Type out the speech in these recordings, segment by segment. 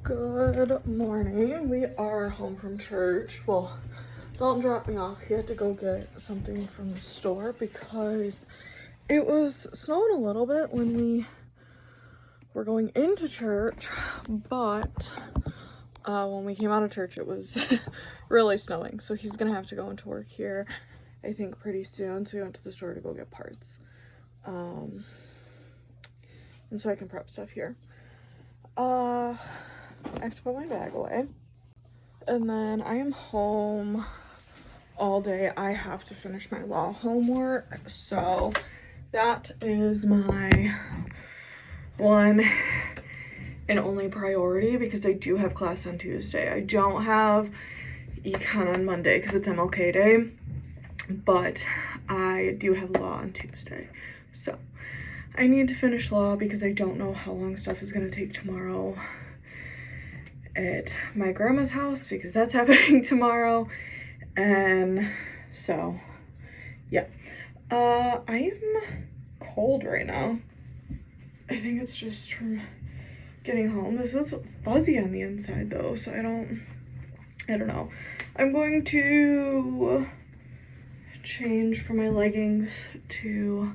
Good morning. We are home from church. Well, Dalton dropped me off. He had to go get something from the store because it was snowing a little bit when we were going into church, but when we came out of church it was really snowing, so he's gonna have to go into work here I think pretty soon, so we went to the store to go get parts, and so I can prep stuff here. I have to put my bag away, and then I am home all day. I have to finish my law homework, so that is my one and only priority because I do have class on Tuesday. I don't have econ on Monday because it's MLK Day, but I do have law on Tuesday. So I need to finish law because I don't know how long stuff is going to take tomorrow at my grandma's house because that's happening tomorrow. And so yeah, I am cold right now. I think it's just from getting home. This is fuzzy on the inside though, so I don't know. I'm going to change from my leggings to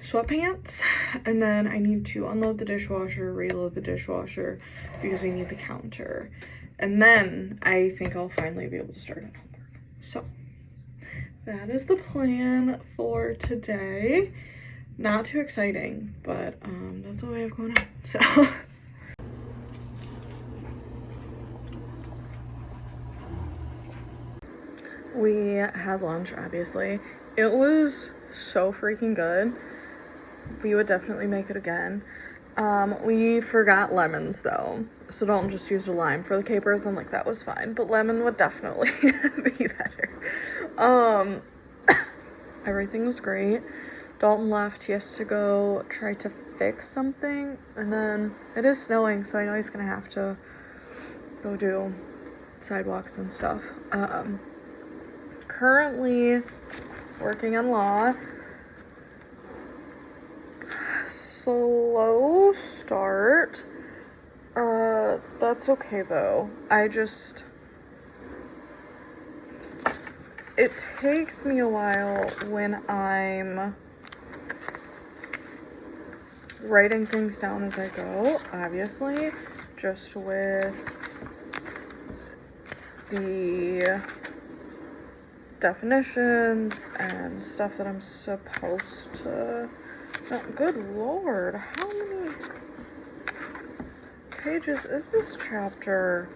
sweatpants, and then I need to unload the dishwasher, reload the dishwasher because we need the counter, and then I think I'll finally be able to start on homework. So that is the plan for today. Not too exciting, but that's what we have going on. So we had lunch, obviously. It was so freaking good. We would definitely make it again. We forgot lemons though, so don't just use a lime for the capers. I'm like, that was fine, but lemon would definitely be better. Everything was great. Dalton left. He has to go try to fix something, and then it is snowing, so I know he's gonna have to go do sidewalks and stuff. Currently working on law. Slow start. That's okay though. It takes me a while when I'm writing things down as I go, obviously, just with the definitions and stuff that I'm supposed to. Oh, good lord, how many pages is this chapter?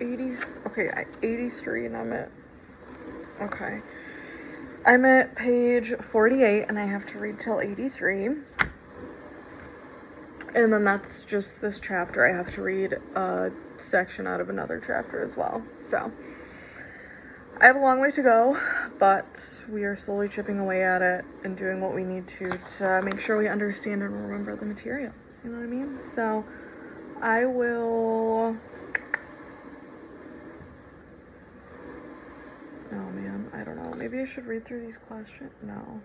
80. Okay, 83, and I'm at page 48 and I have to read till 83, and then that's just this chapter. I have to read a section out of another chapter as well, so I have a long way to go, but we are slowly chipping away at it and doing what we need to make sure we understand and remember the material, you know what I mean? So I will, oh man, I don't know, maybe I should read through these questions. No,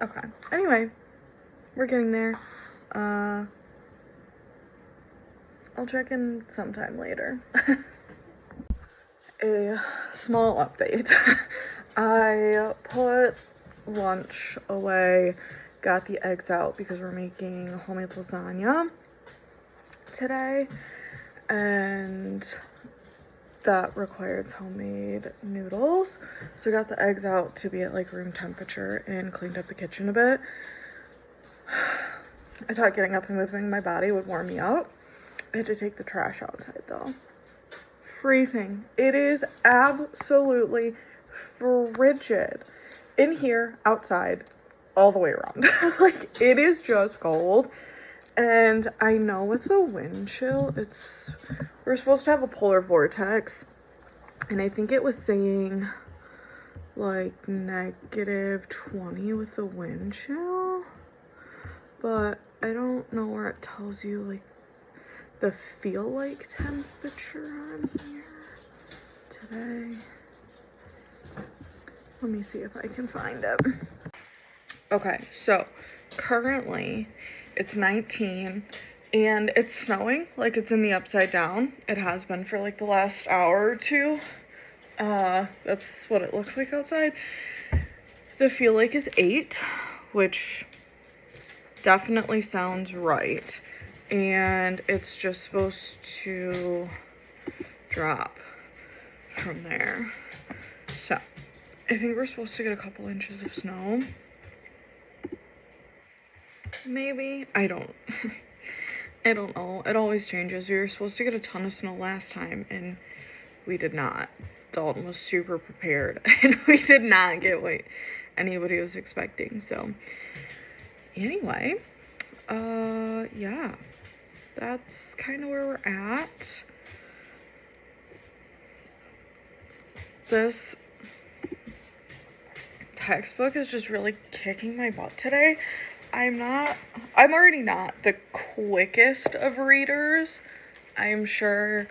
okay, anyway, we're getting there. I'll check in sometime later. A small update. I put lunch away, got the eggs out because we're making homemade lasagna today, and that requires homemade noodles. So I got the eggs out to be at like room temperature and cleaned up the kitchen a bit. I thought getting up and moving my body would warm me up. I had to take the trash outside though. Freezing. It is absolutely frigid in here, outside, all the way around. Like, it is just cold. And I know with the wind chill, we're supposed to have a polar vortex, and I think it was saying like -20 with the wind chill, but I don't know where it tells you like the feel like temperature on here today. Let me see if I can find it. Okay, so currently it's 19 and it's snowing, like it's in the upside down. It has been for like the last hour or two. That's what it looks like outside. The feel like is 8, which definitely sounds right. And it's just supposed to drop from there. So I think we're supposed to get a couple inches of snow. Maybe. I don't I don't know. It always changes. We were supposed to get a ton of snow last time and we did not. Dalton was super prepared and we did not get what anybody was expecting. So anyway, yeah. That's kind of where we're at. This textbook is just really kicking my butt today. I'm already not the quickest of readers. I'm sure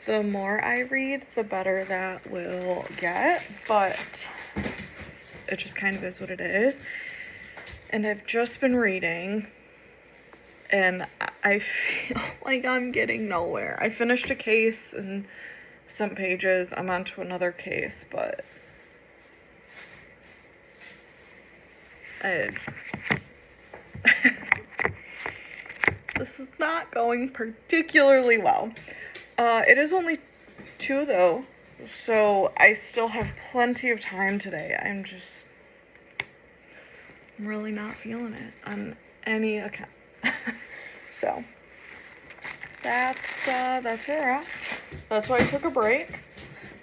the more I read, the better that will get, but it just kind of is what it is. And I've just been reading, and I feel like I'm getting nowhere. I finished a case and some pages. I'm on to another case, but this is not going particularly well. It is only 2 though, so I still have plenty of time today. I'm really not feeling it on any account. So that's where we're at. That's why I took a break.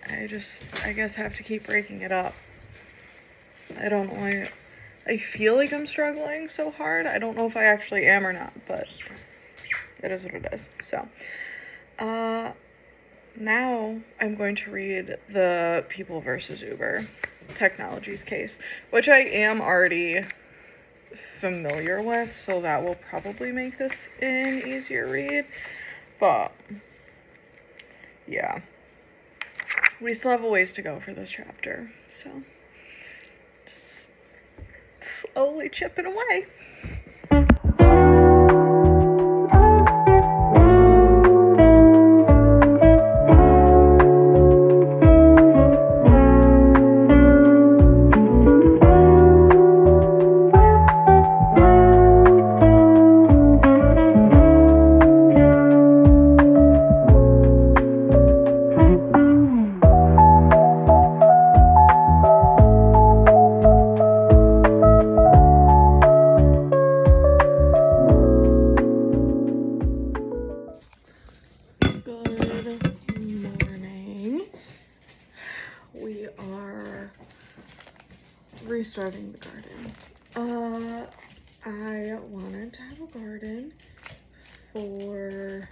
I guess have to keep breaking it up. I don't know. I feel like I'm struggling so hard. I don't know if I actually am or not, but it is what it is. So, now I'm going to read the People versus Uber Technologies case, which I am already familiar with, so that will probably make this an easier read. But, yeah. We still have a ways to go for this chapter, so just slowly chipping away. Restarting the garden. I wanted to have a garden for,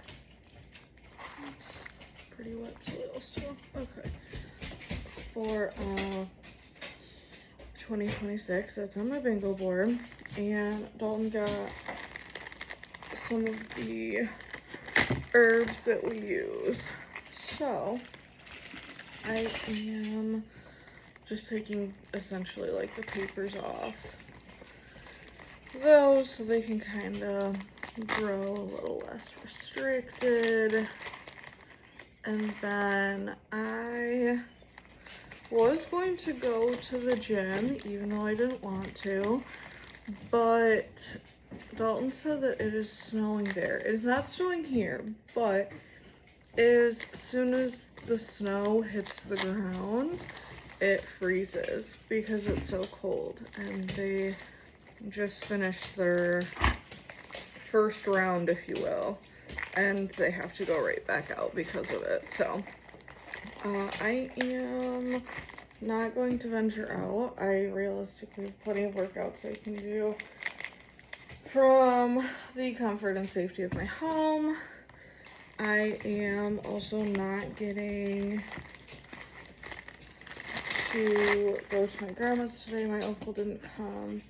it's pretty wet soil still, okay, for 2026. That's on my bingo board, and Dalton got some of the herbs that we use, so I am just taking essentially like the papers off those so they can kind of grow a little less restricted. And then I was going to go to the gym even though I didn't want to, but Dalton said that it is snowing there. It is not snowing here, but as soon as the snow hits the ground, it freezes because it's so cold, and they just finished their first round, if you will, and they have to go right back out because of it. So I am not going to venture out. I realistically have plenty of workouts I can do from the comfort and safety of my home. I am also not getting to go to my grandma's today. My uncle didn't come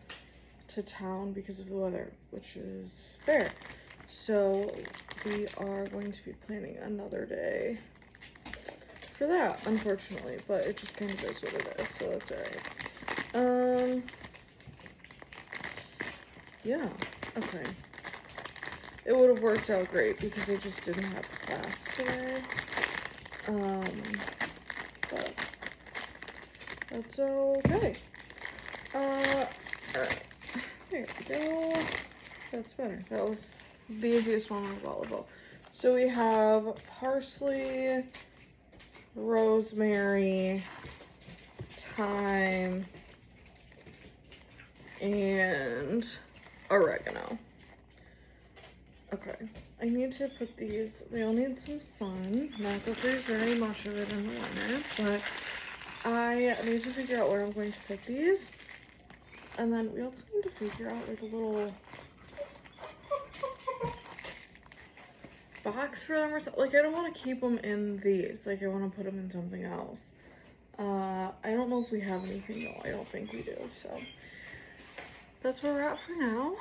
to town because of the weather, which is fair. So we are going to be planning another day for that, unfortunately, but it just kind of is what it is, so that's alright. Yeah, okay. It would have worked out great because I just didn't have class today. But that's okay. Alright. There we go. That's better. That was the easiest one with volleyball. So we have parsley, rosemary, thyme, and oregano. Okay, I need to put these, they all need some sun. Not that there's very much of it in the winter, but I need to figure out where I'm going to put these. And then we also need to figure out like a little box for them or something. Like, I don't want to keep them in these. Like, I want to put them in something else. I don't know if we have anything though. I don't think we do. So that's where we're at for now.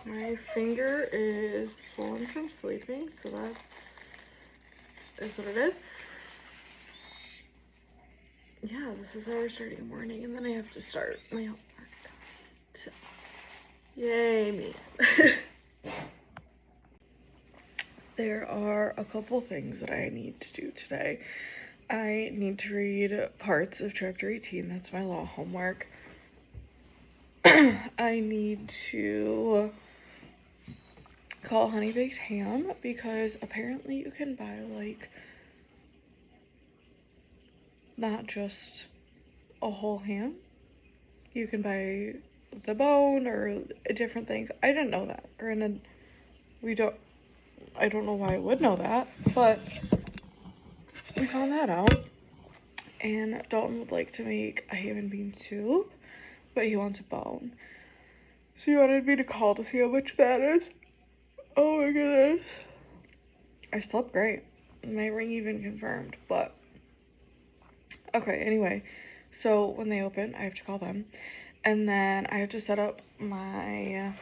My finger is swollen from sleeping, so that's what it is. Yeah, this is how we're starting morning, and then I have to start my homework. So, yay me. There are a couple things that I need to do today. I need to read parts of Chapter 18. That's my law homework. I need to call Honey Baked Ham because apparently you can buy like not just a whole ham. You can buy the bone or different things. I didn't know that. Granted, I don't know why I would know that, but we found that out. And Dalton would like to make a ham and bean soup, but he wants a bone. So he wanted me to call to see how much that is. Oh my goodness. I slept great. My ring even confirmed, but okay, anyway. So when they open, I have to call them. And then I have to set up my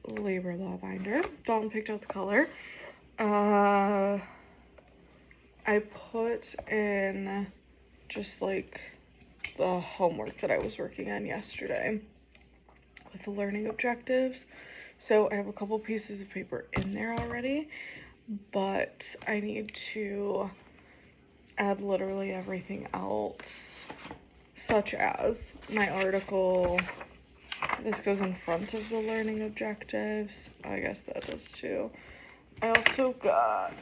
labor law binder. Dalton picked out the color. I put in just like the homework that I was working on yesterday with the learning objectives. So I have a couple pieces of paper in there already, but I need to add literally everything else, such as my article. This goes in front of the learning objectives. I guess that does too. I also got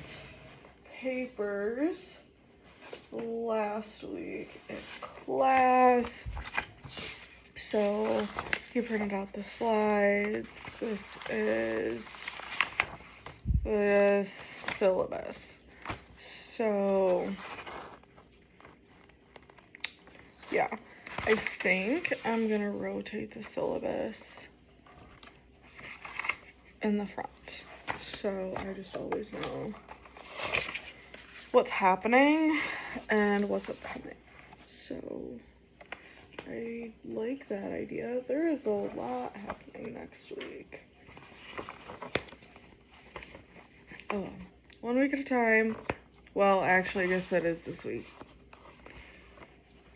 papers last week in class. So he printed out the slides. This is the syllabus. So yeah, I think I'm gonna rotate the syllabus in the front. So I just always know what's happening and what's upcoming. So I like that idea. There is a lot happening next week. Oh, 1 week at a time. Well, actually, I guess that is this week,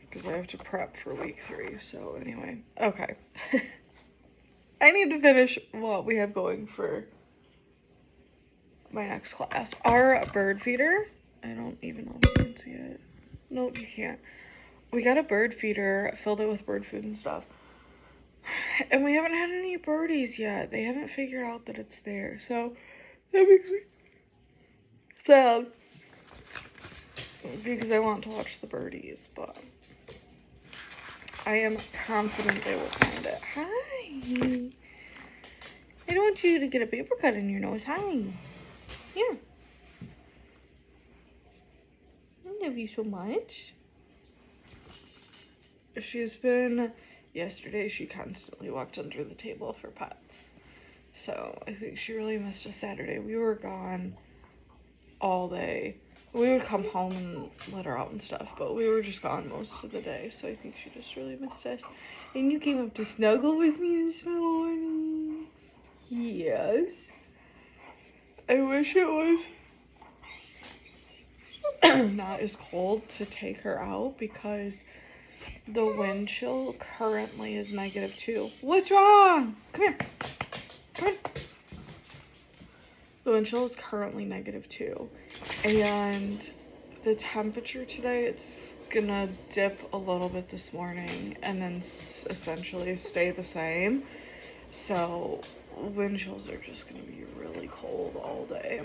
because I have to prep for week 3. So anyway, okay. I need to finish what we have going for my next class. Our bird feeder, I don't even know if you can see it. Nope, you can't. We got a bird feeder, filled it with bird food and stuff. And we haven't had any birdies yet. They haven't figured out that it's there. So that makes me sad, because I want to watch the birdies, but I am confident they will find it. Hi. I don't want you to get a paper cut in your nose. Hi. Yeah. I love you so much. Yesterday she constantly walked under the table for pets. So I think she really missed us Saturday. We were gone all day. We would come home and let her out and stuff, but we were just gone most of the day. So I think she just really missed us. And you came up to snuggle with me this morning. Yes. I wish it was not as cold to take her out, because The wind chill currently is -2. What's wrong? Come here. Come here. The wind chill is currently -2. And the temperature today, it's gonna dip a little bit this morning and then essentially stay the same. So wind chills are just gonna be really cold all day.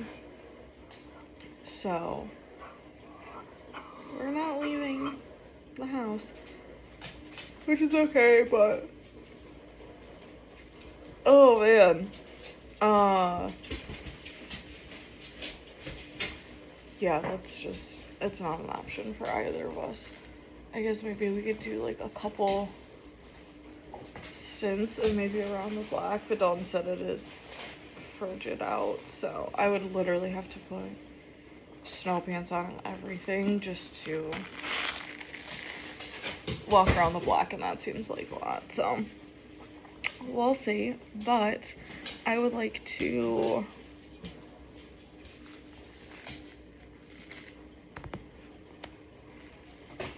So we're not leaving the house, which is okay, but oh man, yeah, it's not an option for either of us. I guess maybe we could do like a couple stints and maybe around the block, but Dalton said it is frigid out, so I would literally have to put snow pants on and everything just to walk around the block, and that seems like a lot, so we'll see. But I would like to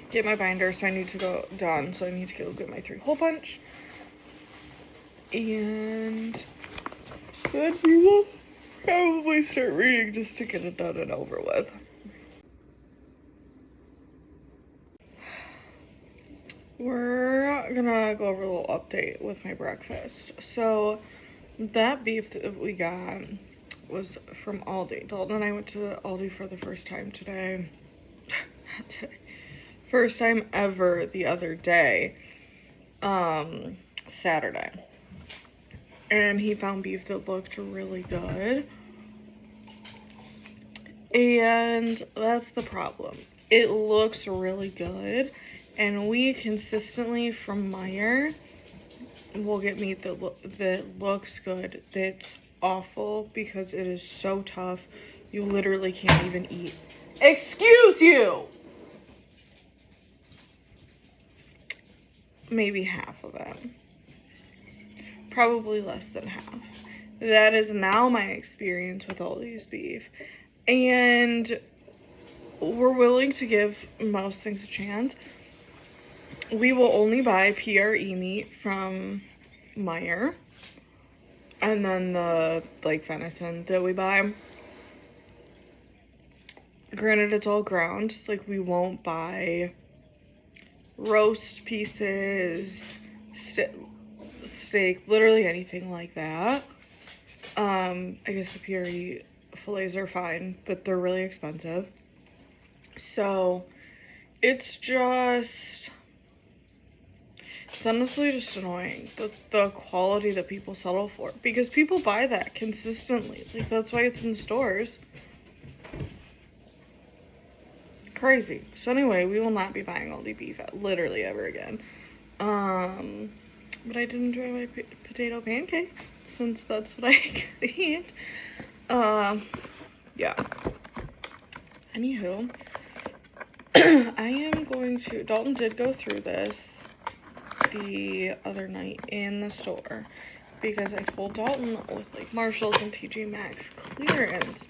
get my binder, so I need to go done, so I need to go get my 3-hole punch, and then we will probably start reading just to get it done and over with. We're gonna go over a little update with my breakfast. So that beef that we got was from Aldi. Dalton and I went to Aldi for the first time today. Not today. First time ever the other day. Saturday. And he found beef that looked really good. And that's the problem. It looks really good. And we consistently from Meijer will get meat that looks good, that's awful because it is so tough. You literally can't even eat. Excuse you! Maybe half of it. Probably less than half. That is now my experience with Aldi's beef. And we're willing to give most things a chance. We will only buy PRE meat from Meijer. And then the, like, venison that we buy. Granted, it's all ground. Like, we won't buy roast pieces, steak, literally anything like that. I guess the PRE fillets are fine, but they're really expensive. So, it's honestly just annoying, the quality that people settle for. Because people buy that consistently. Like, that's why it's in the stores. Crazy. So anyway, we will not be buying Aldi beef literally ever again. But I did enjoy my potato pancakes, since that's what I could eat. Yeah. Anywho, I am going to, Dalton did go through this the other night in the store, because I told Dalton with like Marshalls and TJ Maxx clearance,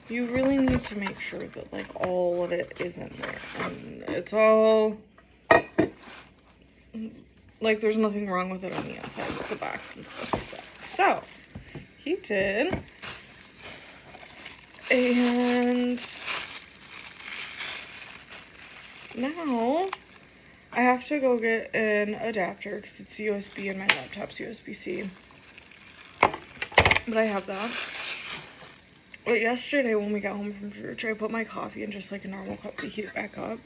you really need to make sure that like all of it is in there, and it's all like there's nothing wrong with it on the inside with the box and stuff like that. So he did, and now I have to go get an adapter because it's USB and my laptop's USB-C. But I have that. But yesterday when we got home from church, I put my coffee in just like a normal cup to heat it back up.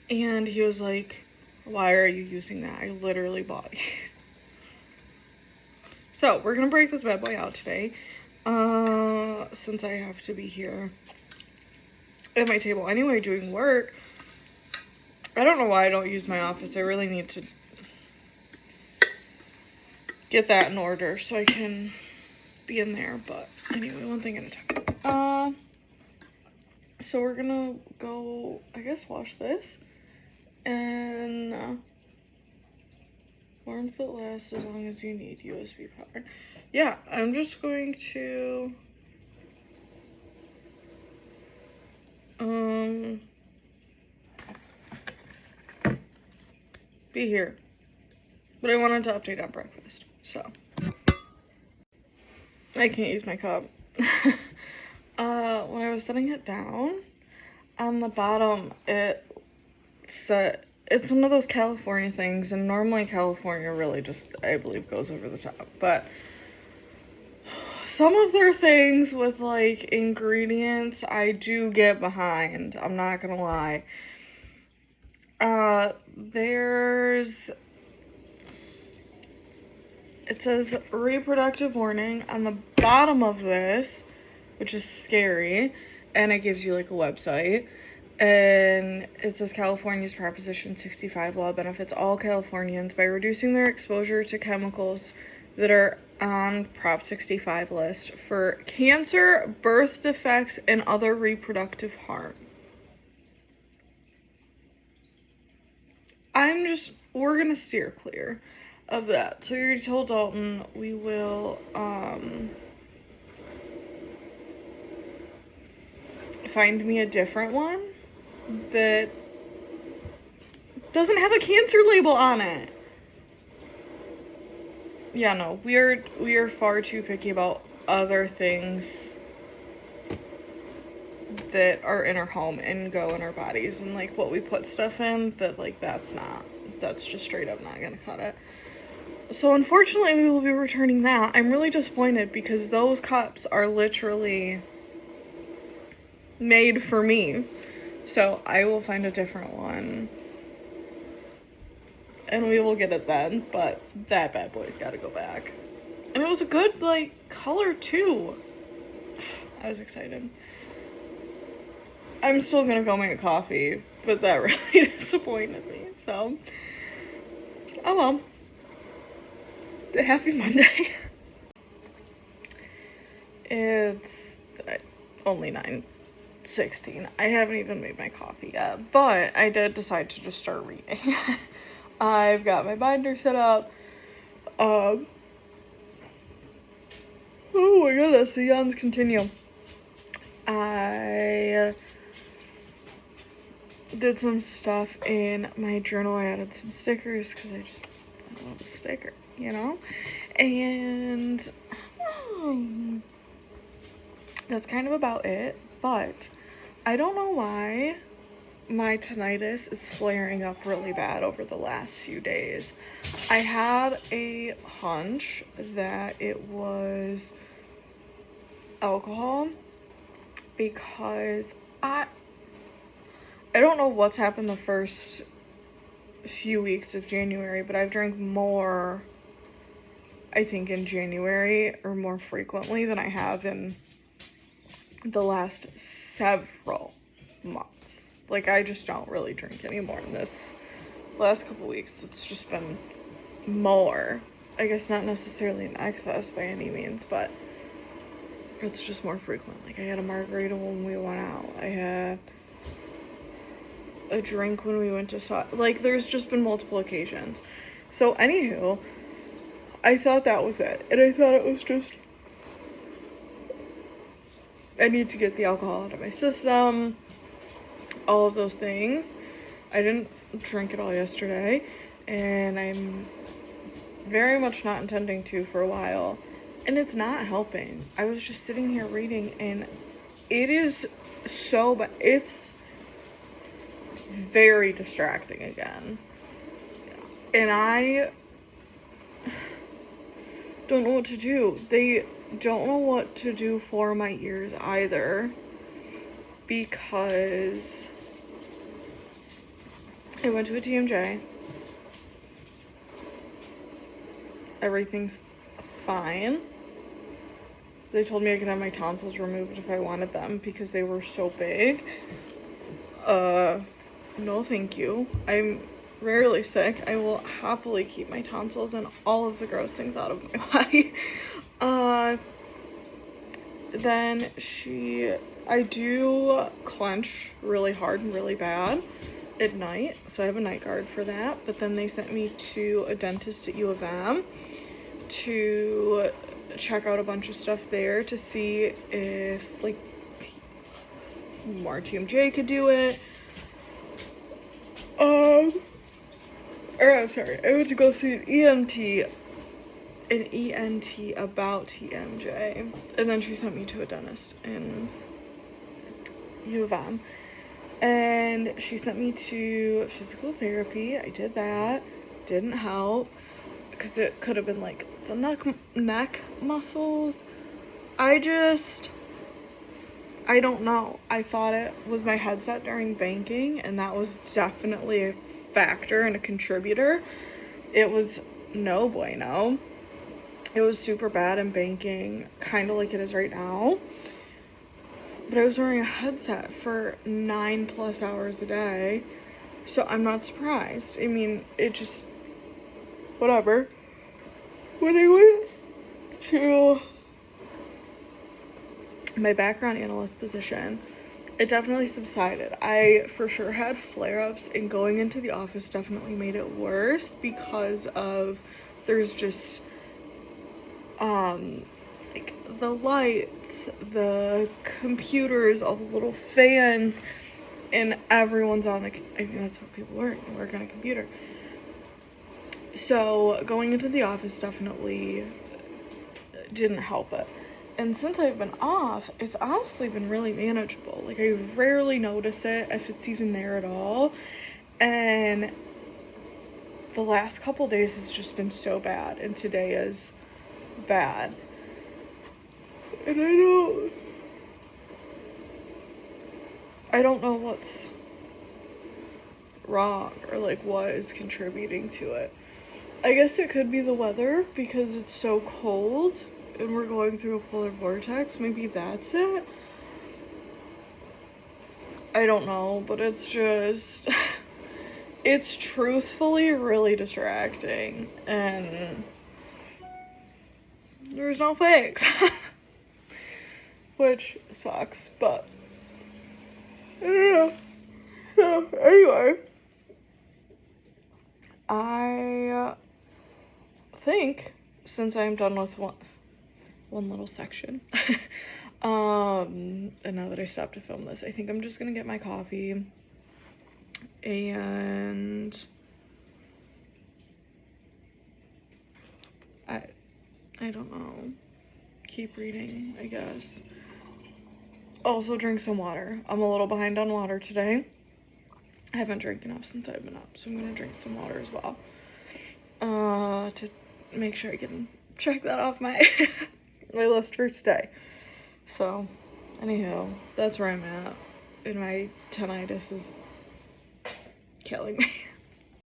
And he was like, why are you using that? I literally bought it. So we're going to break this bad boy out today. Since I have to be here at my table anyway doing work. I don't know why I don't use my office. I really need to get that in order so I can be in there. But anyway, one thing at a time. So we're gonna go, I guess, wash this. And warmth that lasts as long as you need, USB powered. Yeah, I'm just going to be here. But I wanted to update on breakfast, so. I can't use my cup. When I was setting it down, on the bottom, it said, it's one of those California things, and normally California really just, I believe, goes over the top, but some of their things with, like, ingredients, I do get behind, I'm not gonna lie. It says reproductive warning on the bottom of this, which is scary, and it gives you like a website, and it says California's Proposition 65 law benefits all Californians by reducing their exposure to chemicals that are on Prop 65 list for cancer, birth defects, and other reproductive harm. We're gonna steer clear of that. So you already told Dalton we will find me a different one that doesn't have a cancer label on it. Yeah, no, we are far too picky about other things that are in our home and go in our bodies, and like what we put stuff in, that like that's just straight up not gonna cut it. So unfortunately we will be returning that. I'm really disappointed because those cups are literally made for me. So I will find a different one and we will get it then, but that bad boy's gotta go back. And it was a good like color too. I was excited. I'm still gonna go make a coffee, but that really disappointed me, so oh well. Happy Monday. It's only 9:16. I haven't even made my coffee yet, but I did decide to just start reading. I've got my binder set up. Oh my goodness, the yawns continue. I did some stuff in my journal. I added some stickers because I love a sticker, you know? And that's kind of about it, but I don't know why my tinnitus is flaring up really bad over the last few days. I had a hunch that it was alcohol because I don't know what's happened the first few weeks of January, but I've drank more, I think, in January or more frequently than I have in the last several months. Like, I just don't really drink anymore in this last couple weeks. It's just been more. I guess not necessarily in excess by any means, but it's just more frequent. Like, I had a margarita when we went out. I had a drink when we went to like, there's just been multiple occasions. So anywho, I thought that was it, and I thought it was just, I need to get the alcohol out of my system, all of those things. I didn't drink it all yesterday, and I'm very much not intending to for a while, and it's not helping. I was just sitting here reading, and it is so bad. It's very distracting again, and I don't know what to do. They don't know what to do for my ears either, because I went to a TMJ. Everything's fine. They told me I could have my tonsils removed if I wanted them because they were so big. No thank you. I'm rarely sick. I will happily keep my tonsils and all of the gross things out of my body. Then I do clench really hard and really bad at night, so I have a night guard for that. But then they sent me to a dentist at U of M to check out a bunch of stuff there to see if like more TMJ could do it. or I'm sorry, I went to go see an ENT about TMJ, and then she sent me to a dentist in U of M, and she sent me to physical therapy. I did that, didn't help, because it could have been like the neck muscles. I don't know. I thought it was my headset during banking, and that was definitely a factor and a contributor. It was no bueno. It was super bad in banking, kind of like it is right now. But I was wearing a headset for 9+ hours a day, so I'm not surprised. I mean, it just, whatever. When I went to my background analyst position, it definitely subsided. I for sure had flare-ups, and going into the office definitely made it worse because of there's just like the lights, the computers, all the little fans, and everyone's on I mean, that's how people work. They work on a computer. So going into the office definitely didn't help it. And since I've been off, it's honestly been really manageable. Like, I rarely notice it, if it's even there at all. And the last couple days has just been so bad, and today is bad. And I don't know what's wrong or like what is contributing to it. I guess it could be the weather because it's so cold and we're going through a polar vortex. Maybe that's it. I don't know, but it's just it's truthfully really distracting, and there's no fix. Which sucks, but I don't know. So anyway, I think since I'm done with one little section, and now that I stopped to film this, I think I'm just gonna get my coffee and I don't know, keep reading, I guess. Also drink some water. I'm a little behind on water today. I haven't drank enough since I've been up, so I'm gonna drink some water as well. To make sure I can check that off my my list for today. So, anyhow, that's where I'm at. And my tinnitus is killing me.